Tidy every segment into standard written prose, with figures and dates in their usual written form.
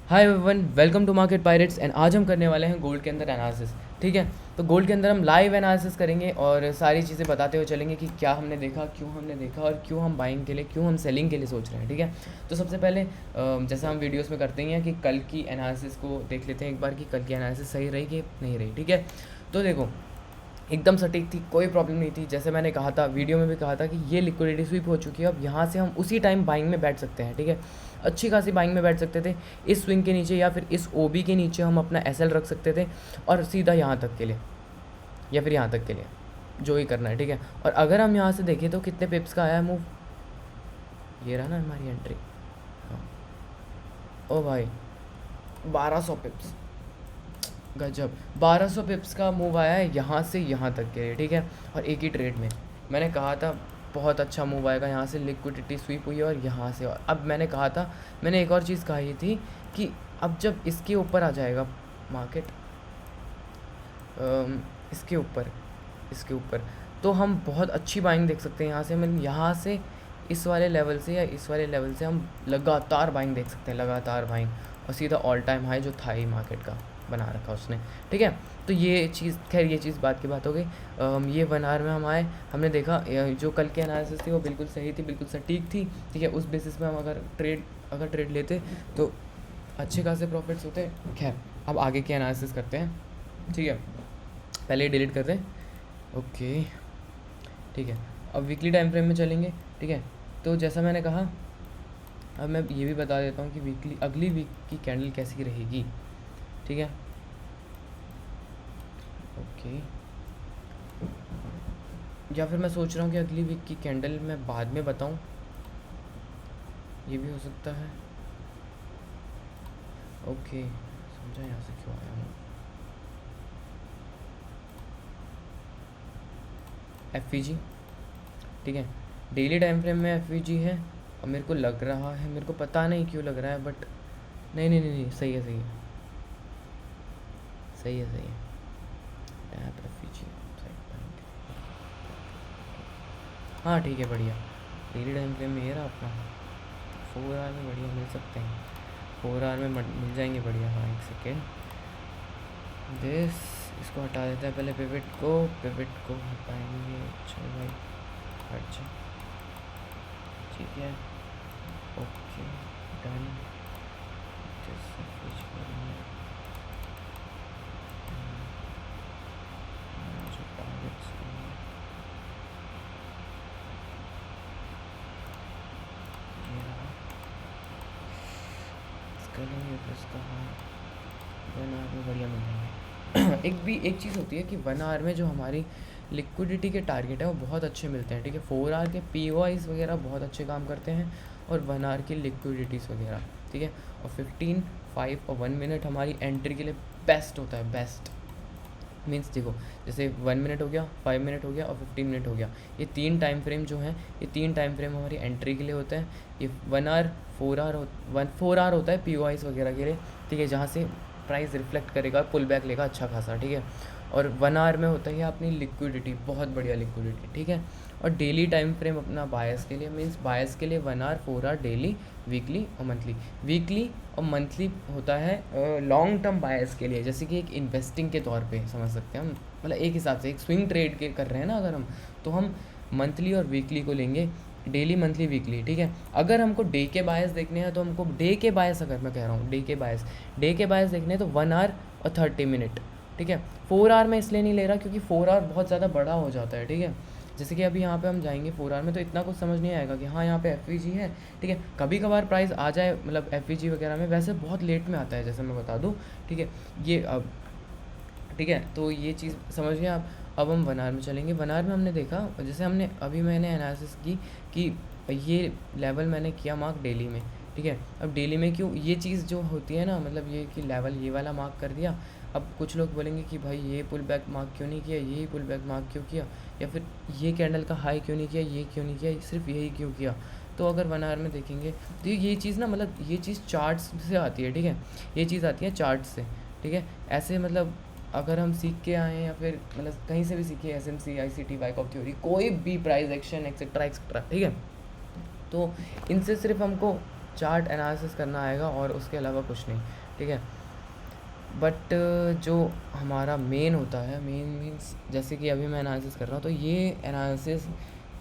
Hi everyone, welcome to market pirates. And आज हम करने वाले हैं गोल्ड के अंदर एनालिसिस। ठीक है, तो गोल्ड के अंदर हम लाइव एनालिसिस करेंगे और सारी चीज़ें बताते हुए चलेंगे कि क्या हमने देखा, क्यों हमने देखा और क्यों हम बाइंग के लिए, क्यों हम सेलिंग के लिए सोच रहे हैं। ठीक है, तो सबसे पहले जैसा हम वीडियोस में करते ही हैं कि कल की एनालिसिस को देख लेते हैं एक बार कि कल की एनालिसिस सही रही कि नहीं रही। ठीक है, तो देखो एकदम सटीक थी, कोई प्रॉब्लम नहीं थी। जैसे मैंने कहा था, वीडियो में भी कहा था कि ये लिक्विडिटी स्वीप हो चुकी है। अब यहाँ से हम उसी टाइम बाइंग में बैठ सकते हैं। ठीक है, अच्छी खासी बाइंग में बैठ सकते थे इस स्विंग के नीचे या फिर इस ओबी के नीचे हम अपना एसएल रख सकते थे और सीधा यहाँ तक के लिए या फिर यहाँ तक के लिए जो ही करना है। ठीक है, और अगर हम यहाँ से देखें तो कितने पिप्स का आया है मूव, ये रहा ना हमारी एंट्री। हाँ, ओ भाई 1200 पिप्स, गजब। 1200 पिप्स का मूव आया है यहाँ से यहाँ तक के लिए। ठीक है, और एक ही ट्रेड में मैंने कहा था बहुत अच्छा मूव आएगा। यहाँ से लिक्विडिटी स्वीप हुई है और यहाँ से, और अब मैंने कहा था, मैंने एक और चीज़ कही थी कि अब जब इसके ऊपर आ जाएगा मार्केट, इसके ऊपर तो हम बहुत अच्छी बाइंग देख सकते हैं। यहाँ से मतलब यहाँ से इस वाले लेवल से या इस वाले लेवल से हम लगातार बाइंग देख सकते हैं, लगातार बाइंग, और सीधा ऑल टाइम हाई जो था ही मार्केट का बना रखा उसने। ठीक है, तो ये चीज़, खैर ये चीज़ बात की बात हो गई। ये 1 आवर में हम आए, हमने देखा जो कल की एनालिसिस थी वो बिल्कुल सही थी, बिल्कुल सटीक थी। ठीक है, उस बेसिस पे हम अगर ट्रेड लेते तो अच्छे खासे प्रॉफिट्स होते। खैर अब आगे की एनालिसिस करते हैं। ठीक है, पहले डिलीट कर दें। ओके, ठीक है, अब वीकली टाइम फ्रेम में चलेंगे। ठीक है, तो जैसा मैंने कहा, अब मैं ये भी बता देता हूँ कि अगली वीक की कैंडल कैसी रहेगी। ठीक है, ओके, या फिर मैं सोच रहा हूँ कि अगली वीक की कैंडल मैं बाद में बताऊँ, ये भी हो सकता है। ओके, समझा यहाँ से क्यों आया हूँ। एफ, ठीक है, डेली टाइम फ्रेम में एफ है और मेरे को लग रहा है, मेरे को पता नहीं क्यों लग रहा है, बट नहीं नहीं नहीं नहीं, सही है सही है सही है सही है। टैप एफ, हाँ ठीक है, बढ़िया। डेली टाइम फ्रेम में ये रहा अपना 4 आवर में बढ़िया मिल सकते हैं, 4 आवर में मिल जाएंगे बढ़िया। हाँ एक सेकेंड, इसको हटा देता है पहले, पिवट को हटाएंगे। चलो भाई हट जा, ठीक है, ओके डन। जो टारगेट्स इसका 1 आवर में बढ़िया मिल जाएंगे। एक चीज़ होती है कि 1 आवर में जो हमारी लिक्विडिटी के टारगेट है वो बहुत अच्छे मिलते हैं। ठीक है, 4 आवर के पीओआईज वगैरह बहुत अच्छे काम करते हैं और 1 आवर की लिक्विडिटीज़ वगैरह। ठीक है, और 15, 5 और 1 मिनट हमारी एंट्री के लिए बेस्ट होता है। बेस्ट मीन्स देखो, जैसे 1 मिनट हो गया, 5 मिनट हो गया और 15 मिनट हो गया। ये 3 टाइम फ्रेम जो हैं, ये 3 टाइम फ्रेम हमारी एंट्री के लिए होते हैं। ये 1 आवर, 4 आवर होता है पीओआईज वगैरह के लिए। ठीक है, जहाँ से प्राइस रिफ्लेक्ट करेगा, पुल बैक लेगा अच्छा खासा। ठीक है, और 1 आवर में होता है अपनी लिक्विडिटी, बहुत बढ़िया लिक्विडिटी। ठीक है, और डेली टाइम फ्रेम अपना बायस के लिए, मीन्स बायस के लिए 1 आवर, 4 आवर डेली, वीकली और मंथली। वीकली और मंथली होता है लॉन्ग टर्म बायस के लिए, जैसे कि एक इन्वेस्टिंग के तौर पे समझ सकते हैं हम, मतलब एक हिसाब से एक स्विंग ट्रेड के कर रहे हैं ना अगर हम, तो हम मंथली और वीकली को लेंगे, डेली, मंथली, वीकली। ठीक है, अगर हमको डे के बायस देखने हैं तो हमको डे के बायस, अगर मैं कह रहा हूँ डे के बायस देखने हैं तो 1 आवर और 30 मिनट। ठीक है, 4 आवर में इसलिए नहीं ले रहा क्योंकि 4 आवर बहुत ज़्यादा बड़ा हो जाता है। ठीक है, जैसे कि अभी यहाँ पे हम जाएंगे 4 आवर में तो इतना कुछ समझ नहीं आएगा कि हाँ यहाँ पे एफ है। ठीक है, कभी कभार प्राइस आ जाए, मतलब एफ वगैरह में, वैसे बहुत लेट में आता है जैसे मैं बता दूँ। ठीक है, ये अब ठीक है, तो ये चीज़ समझ गए आप। अब हम 1 आवर में चलेंगे। 1 आवर में हमने देखा, जैसे हमने अभी मैंने एनालिसिस की कि ये लेवल मैंने किया मार्क डेली में। ठीक है, अब डेली में क्यों ये चीज़ जो होती है ना, मतलब ये कि लेवल ये वाला मार्क कर दिया। अब कुछ लोग बोलेंगे कि भाई ये पुल बैक मार्क क्यों नहीं किया, यही पुल बैक मार्क क्यों किया, या फिर ये कैंडल का हाई क्यों नहीं किया, ये क्यों नहीं किया, सिर्फ यही क्यों किया। तो अगर 1 आवर में देखेंगे तो ये चीज़ ना, मतलब ये चीज़ चार्ट्स से आती है। ठीक है, ये चीज़ आती है चार्ट्स से। ठीक है, ऐसे मतलब अगर हम सीख के आए या फिर मतलब कहीं से भी सीखे, एसएमसी, आईसीटी, वाइकॉफ थ्योरी, कोई भी प्राइस एक्शन एक्सेट्रा एक्सेट्रा। ठीक है, तो इनसे सिर्फ हमको चार्ट एनालिसिस करना आएगा और उसके अलावा कुछ नहीं, ठीक है। बट जो हमारा मेन होता है, मेन मीन्स जैसे कि अभी मैं एनालिसिस कर रहा हूँ, तो ये एनालिसिस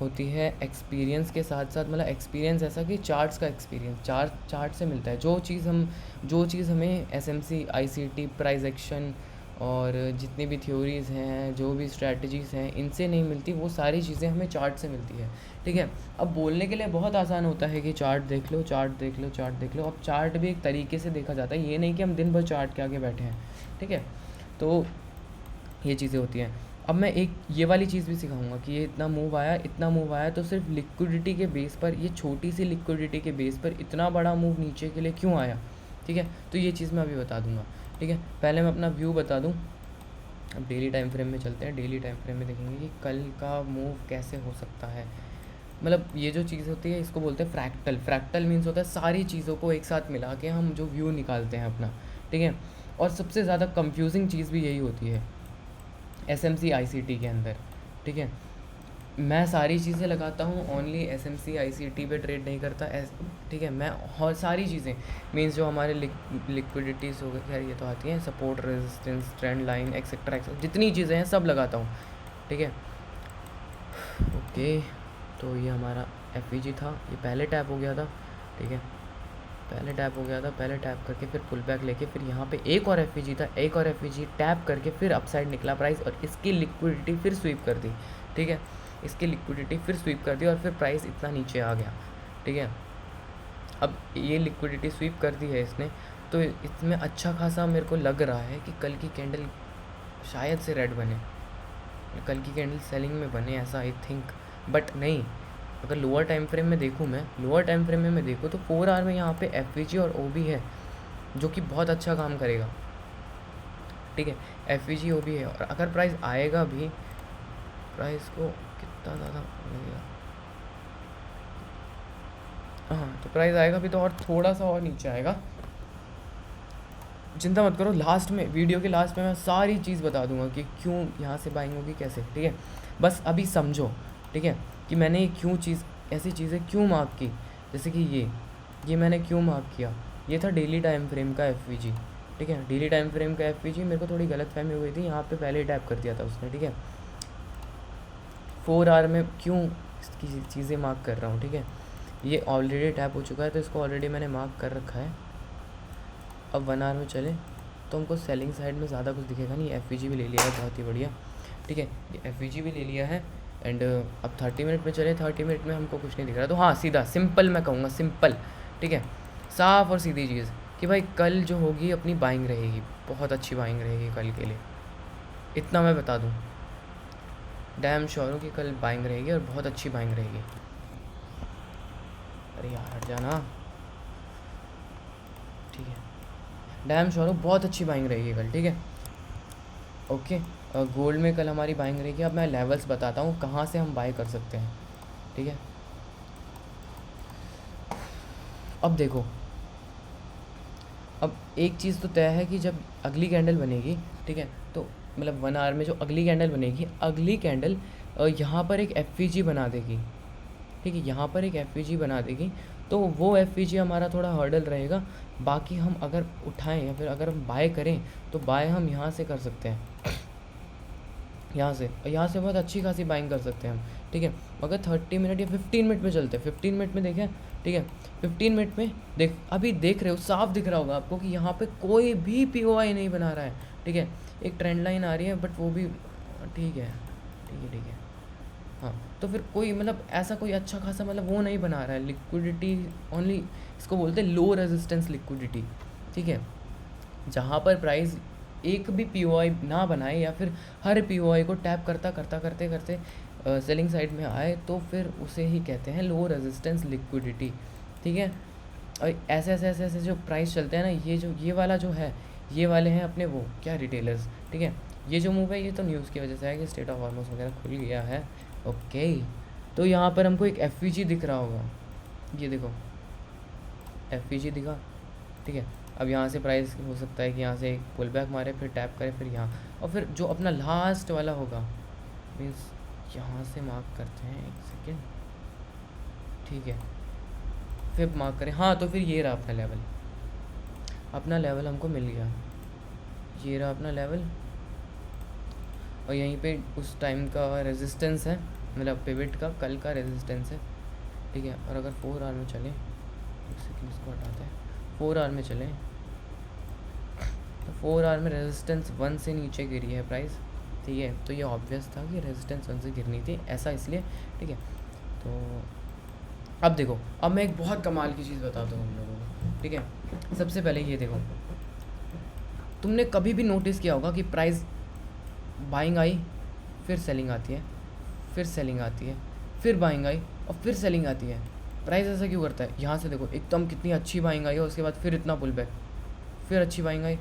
होती है एक्सपीरियंस के साथ साथ, मतलब एक्सपीरियंस ऐसा कि चार्ट्स का एक्सपीरियंस चार्ट से मिलता है। जो चीज़ हमें एसएमसी, आईसीटी, प्राइस एक्शन और जितनी भी थ्योरीज़ हैं, जो भी स्ट्रैटेजीज़ हैं, इनसे नहीं मिलती, वो सारी चीज़ें हमें चार्ट से मिलती है, ठीक है। अब बोलने के लिए बहुत आसान होता है कि चार्ट देख लो, चार्ट देख लो, चार्ट देख लो। अब चार्ट भी एक तरीके से देखा जाता है, ये नहीं कि हम दिन भर चार्ट के आगे बैठे हैं, ठीक है। तो ये चीज़ें होती हैं। अब मैं एक ये वाली चीज़ भी सिखाऊंगा कि ये इतना मूव आया तो सिर्फ लिक्विडिटी के बेस पर, ये छोटी सी लिक्विडिटी के बेस पर इतना बड़ा मूव नीचे के लिए क्यों आया, ठीक है। तो ये चीज़ मैं अभी बता दूंगा, ठीक है। पहले मैं अपना व्यू बता दूं। अब डेली टाइम फ्रेम में चलते हैं। डेली टाइम फ्रेम में देखेंगे कि कल का मूव कैसे हो सकता है। मतलब ये जो चीज़ होती है इसको बोलते हैं फ्रैक्टल। फ्रैक्टल मीन्स होता है सारी चीज़ों को एक साथ मिला के हम जो व्यू निकालते हैं अपना, ठीक है। और सबसे ज़्यादा कंफ्यूजिंग चीज़ भी यही होती है एसएमसी आईसीटी के अंदर, ठीक है। मैं सारी चीज़ें लगाता हूँ, ओनली एसएमसी आईसीटी पे ट्रेड नहीं करता, ठीक है। मैं और सारी चीज़ें मीन्स जो हमारे लिक्विडिटीज़ हो गए, खैर ये तो आती हैं, support, resistance, trend line, etcetera etcetera, जितनी चीज़ें हैं सब लगाता हूँ, ठीक है। ओके, तो ये हमारा एफईजी था, ये पहले टैप हो गया था, ठीक है। पहले टैप करके फिर पुल बैक लेके फिर यहाँ पे एक और एफईजी था, एक और एफईजी टैप करके फिर अपसाइड निकला प्राइस और इसकी लिक्विडिटी फिर स्वीप कर दी, ठीक है। इसकी लिक्विडिटी फिर स्वीप कर दी और फिर प्राइस इतना नीचे आ गया, ठीक है। अब ये लिक्विडिटी स्वीप कर दी है इसने, तो इसमें अच्छा खासा मेरे को लग रहा है कि कल की कैंडल शायद से रेड बने, कल की कैंडल सेलिंग में बने, ऐसा आई थिंक। बट नहीं, अगर लोअर टाइम फ्रेम में देखूँ मैं देखूँ तो 4 आवर में यहाँ पे एफवीजी और ओबी है जो कि बहुत अच्छा काम करेगा, ठीक है। एफवीजी ओबी है और अगर प्राइस आएगा भी, प्राइस को कितना ज़्यादा लगेगा, हाँ, तो प्राइस आएगा भी तो और थोड़ा सा और नीचे आएगा। चिंता मत करो, लास्ट में, वीडियो के लास्ट में मैं सारी चीज़ बता दूंगा कि क्यों यहाँ से बाइंग होगी, कैसे, ठीक है। बस अभी समझो, ठीक है, कि मैंने ये क्यों ऐसी चीज़ें क्यों मार्क की। जैसे कि ये मैंने क्यों मार्क किया, ये था डेली टाइम फ्रेम का एफवीजी, ठीक है। डेली टाइम फ्रेम का एफवीजी, मेरे को थोड़ी गलत फहमी हो गई थी, यहाँ पे पहले ही टैप कर दिया था उसने, ठीक है। 4 आवर में क्यों इसकी चीज़ें मार्क कर रहा हूँ, ठीक है। ये ऑलरेडी टैप हो चुका है तो इसको ऑलरेडी मैंने मार्क कर रखा है। अब 1 आवर में चले तो हमको सेलिंग साइड में ज़्यादा कुछ दिखेगा नहीं। एफवीजी भी ले लिया है, बहुत ही बढ़िया, ठीक है। ये एफवीजी भी ले लिया है एंड अब 30 मिनट में चले। 30 मिनट में हमको कुछ नहीं दिख रहा, तो हाँ, सीधा सिंपल मैं कहूँगा, सिंपल, ठीक है, साफ़ और सीधी चीज़ कि भाई कल जो होगी अपनी बाइंग रहेगी, बहुत अच्छी बाइंग रहेगी कल के लिए, इतना मैं बता दूँ। डैम श्योर हूँ कि कल बाइंग रहेगी और बहुत अच्छी बाइंग रहेगी। अरे यार हट जाना, ठीक है। डैम श्योर हूँ बहुत अच्छी बाइंग रहेगी कल, ठीक है। ओके, गोल्ड में कल हमारी बाइंग रहेगी। अब मैं लेवल्स बताता हूँ कहाँ से हम बाय कर सकते हैं, ठीक है। अब देखो, अब एक चीज़ तो तय है कि जब अगली कैंडल बनेगी, ठीक है, तो मतलब 1 आवर में जो अगली कैंडल बनेगी, अगली कैंडल यहाँ पर एक एफवीजी बना देगी, ठीक है। यहाँ पर एक एफवीजी बना देगी तो वो एफवीजी हमारा थोड़ा हर्डल रहेगा। बाकी हम अगर उठाएं या फिर अगर हम बाय करें तो बाय हम यहाँ से कर सकते हैं, यहाँ से बहुत अच्छी खासी बाइंग कर सकते हैं हम, ठीक है। अगर 30 मिनट या 15 मिनट में चलते हैं, 15 मिनट में देखें, ठीक है। 15 मिनट में अभी देख रहे हो, साफ दिख रहा होगा आपको कि यहाँ पे कोई भी पीओआई नहीं बना रहा है, ठीक है। एक ट्रेंड लाइन आ रही है बट वो भी ठीक है, ठीक है, हाँ। तो फिर कोई मतलब ऐसा कोई अच्छा खासा मतलब वो नहीं बना रहा है, लिक्विडिटी ओनली, इसको बोलते हैं लो रेजिस्टेंस लिक्विडिटी, ठीक है। जहाँ पर प्राइस एक भी पीओआई ना बनाए या फिर हर पीओआई को टैप करते सेलिंग साइड में आए तो फिर उसे ही कहते हैं लो रेजिस्टेंस लिक्विडिटी, ठीक है। और ऐसे जो प्राइस चलते हैं ना, ये वाला जो है, ये वाले हैं अपने वो क्या रिटेलर्स, ठीक है। ये जो मूव है ये तो न्यूज़ की वजह से है कि स्टेट ऑफ हॉर्मस वगैरह खुल गया है, ओके। तो यहाँ पर हमको एक एफवीजी दिख रहा होगा, ये देखो एफवीजी दिखा, ठीक है। अब यहाँ से प्राइस हो सकता है कि यहाँ से एक पुल बैक मारे, फिर टैप करे, फिर यहाँ, और फिर जो अपना लास्ट वाला होगा मीन्स यहाँ से मार्क करते हैं, एक सेकेंड, ठीक है। फिर मार्क करें, हाँ तो फिर ये रहा अपना लेवल हमको मिल गया, ये रहा अपना लेवल। और यहीं पे उस टाइम का रेजिस्टेंस है, मतलब पिवट का कल का रेजिस्टेंस है, ठीक है। और अगर 4 आवर में चलें, एक सेकंड इसको हटाते हैं, 4 आवर में चलें तो 4 आवर में रेजिस्टेंस 1 से नीचे गिरी है प्राइस, ठीक है। तो ये ऑब्वियस था कि रेजिस्टेंस 1 से गिरनी थी, ऐसा इसलिए, ठीक है। तो अब देखो, अब मैं एक बहुत कमाल की चीज़ बताता हूँ हम लोगों को, ठीक है। सबसे पहले ये देखो, तुमने कभी भी नोटिस किया होगा कि प्राइस बाइंग आई, फिर सेलिंग आती है, फिर सेलिंग आती है, फिर बाइंग आई और फिर सेलिंग आती है। प्राइस ऐसा क्यों करता है? यहाँ से देखो, एकदम कितनी अच्छी बाइंग आई है, उसके बाद फिर इतना पुल बैक, फिर अच्छी बाइंग आई,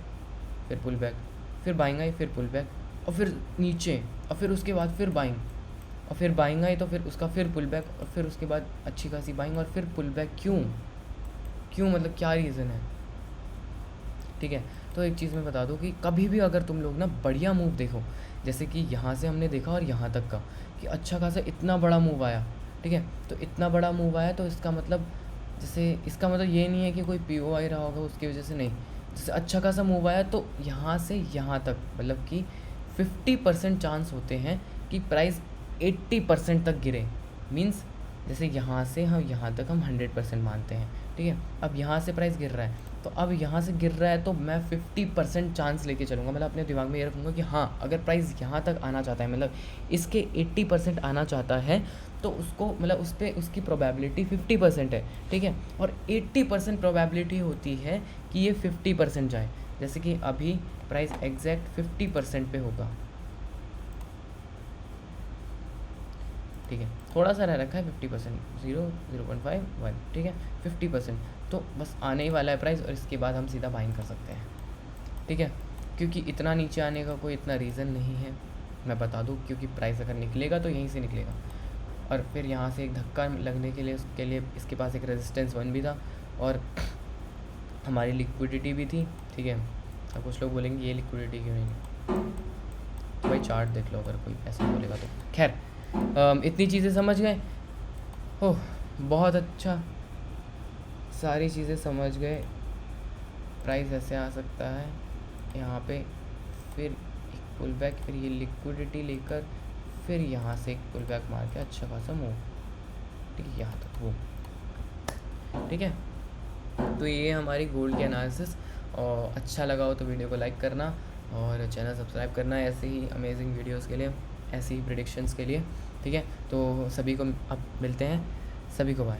फिर पुल बैक, फिर बाइंग आई, फिर पुल बैक, और फिर नीचे, और फिर उसके बाद फिर बाइंग, और फिर बाइंग आई तो फिर उसका फिर पुल बैक, और फिर उसके बाद अच्छी खासी बाइंग और फिर पुल बैक। क्यों मतलब क्या रीज़न है, ठीक है। तो एक चीज़ मैं बता दूं कि कभी भी अगर तुम लोग ना बढ़िया मूव देखो, जैसे कि यहाँ से हमने देखा और यहाँ तक का कि अच्छा खासा इतना बड़ा मूव आया, ठीक है। तो इतना बड़ा मूव आया तो इसका मतलब, जैसे इसका मतलब ये नहीं है कि कोई POI रहा होगा उसकी वजह से, नहीं। जैसे अच्छा खासा मूव आया तो यहाँ से यहाँ तक मतलब कि 50% चांस होते हैं कि प्राइस 80% तक गिरे। मीन्स जैसे यहाँ से हम यहाँ तक हम 100% मानते हैं, ठीक है। अब यहाँ से प्राइस गिर रहा है, तो अब यहाँ से गिर रहा है तो मैं 50% चांस लेके चलूँगा, मतलब अपने दिमाग में ये रखूँगा कि हाँ, अगर प्राइस यहाँ तक आना चाहता है, मतलब इसके 80% आना चाहता है, तो उसको मतलब उस पर उसकी प्रोबेबिलिटी 50% है, ठीक है। और 80% प्रोबेबिलिटी होती है कि ये 50% जाए। जैसे कि अभी प्राइस एग्जैक्ट 50% पे होगा, ठीक है। थोड़ा सा रह रखा है 50%, 0.5 1, ठीक है। 50% तो बस आने ही वाला है प्राइस, और इसके बाद हम सीधा बाइंग कर सकते हैं, ठीक है। क्योंकि इतना नीचे आने का कोई इतना रीज़न नहीं है, मैं बता दूं, क्योंकि प्राइस अगर निकलेगा तो यहीं से निकलेगा, और फिर यहाँ से एक धक्का लगने के लिए उसके लिए इसके पास एक रेजिस्टेंस 1 भी था, और हमारी लिक्विडिटी भी थी, ठीक है। अब कुछ लोग बोलेंगे ये लिक्विडिटी क्यों नहीं, तो भाई चार्ट देख लो अगर कोई ऐसा बोलेगा तो। खैर, इतनी चीज़ें समझ गए हो, बहुत अच्छा, सारी चीज़ें समझ गए। प्राइस ऐसे आ सकता है यहाँ पे, फिर एक पुल बैक, फिर ये लिक्विडिटी लेकर फिर यहाँ से एक पुल बैक मार के अच्छा खासा मूव, ठीक है, यहाँ तक वो, ठीक है। तो ये हमारी गोल्ड की एनालिसिस, और अच्छा लगा हो तो वीडियो को लाइक करना और चैनल सब्सक्राइब करना ऐसे ही अमेजिंग वीडियोस के लिए, ऐसी ही प्रेडिक्शंस के लिए, ठीक है। तो सभी को अब मिलते हैं, सभी को बाय।